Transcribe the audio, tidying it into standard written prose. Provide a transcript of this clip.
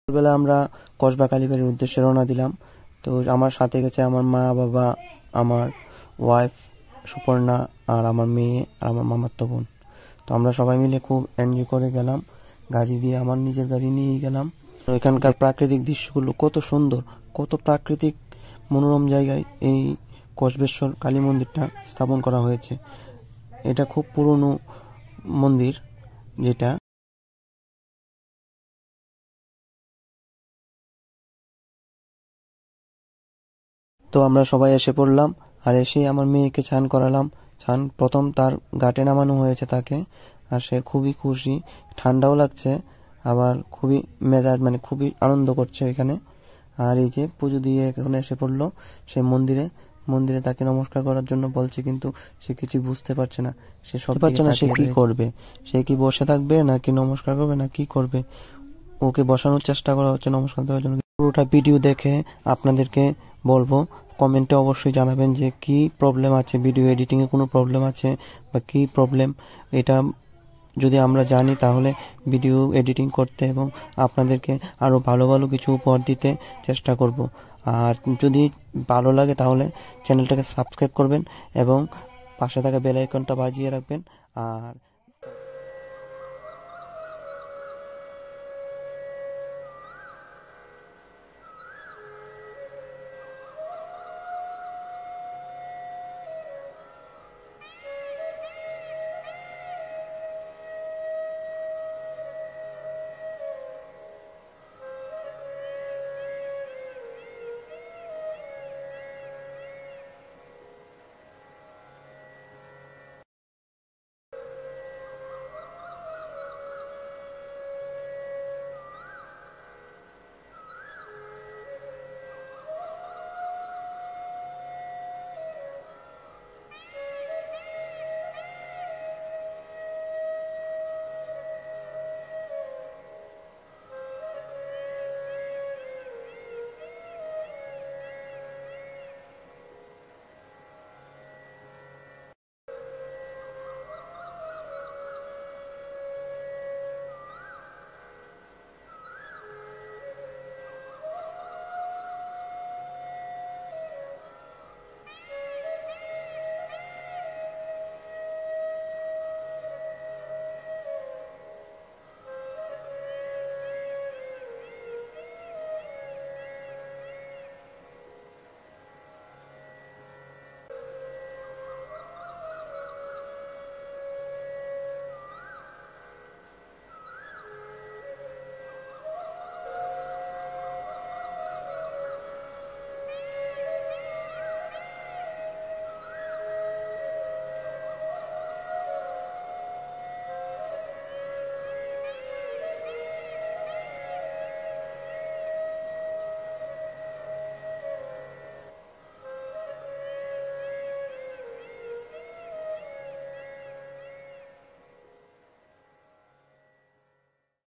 সকালবেলা আমরা কসবা কালীবাড়ির উদ্দেশ্যে রওনা দিলাম। তো আমার সাথে গেছে আমার মা, বাবা, আমার ওয়াইফ সুপর্ণা, আর আমার মেয়ে, আর আমার মামাতো বোন। তো আমরা সবাই মিলে খুব এনজয় করে গেলাম। গাড়ি দিয়ে, আমার নিজের গাড়ি নিয়েই গেলাম। এখানকার প্রাকৃতিক দৃশ্যগুলো কত সুন্দর, কত প্রাকৃতিক মনোরম জায়গায় এই কসবেশ্বর কালী মন্দিরটা স্থাপন করা হয়েছে। এটা খুব পুরনো মন্দির যেটা। তো আমরা সবাই এসে পড়লাম, আর এসে আমার মেয়েকে স্নান করালাম। স্নান প্রথম তার ঘাটে নামানো হয়েছে তাকে, আর সে খুবই খুশি, ঠান্ডাও লাগছে, আবার খুবই মেজাজ মানে খুবই আনন্দ করছে এখানে। আর এই যে পুজো দিয়ে এখন এসে পড়লো সে মন্দিরে। মন্দিরে তাকে নমস্কার করার জন্য বলছে, কিন্তু সে কিছু বুঝতে পারছে না, সে সব পারছে না সে কি করবে। সে কি বসে থাকবে নাকি নমস্কার করবে না কি করবে। ওকে বসানোর চেষ্টা করা হচ্ছে নমস্কার দেওয়ার জন্য। পুরোটা ভিডিও দেখে আপনাদেরকে বলবো, কমেন্টে অবশ্যই জানাবেন যে কি প্রবলেম আছে, ভিডিও এডিটিংয়ে কোনো প্রবলেম আছে বা কি প্রবলেম। এটা যদি আমরা জানি তাহলে ভিডিও এডিটিং করতে এবং আপনাদেরকে আরও ভালো ভালো কিছু উপহার দিতে চেষ্টা করব। আর যদি ভালো লাগে তাহলে চ্যানেলটাকে সাবস্ক্রাইব করবেন এবং পাশে থাকা বেল আইকনটা বাজিয়ে রাখবেন। আর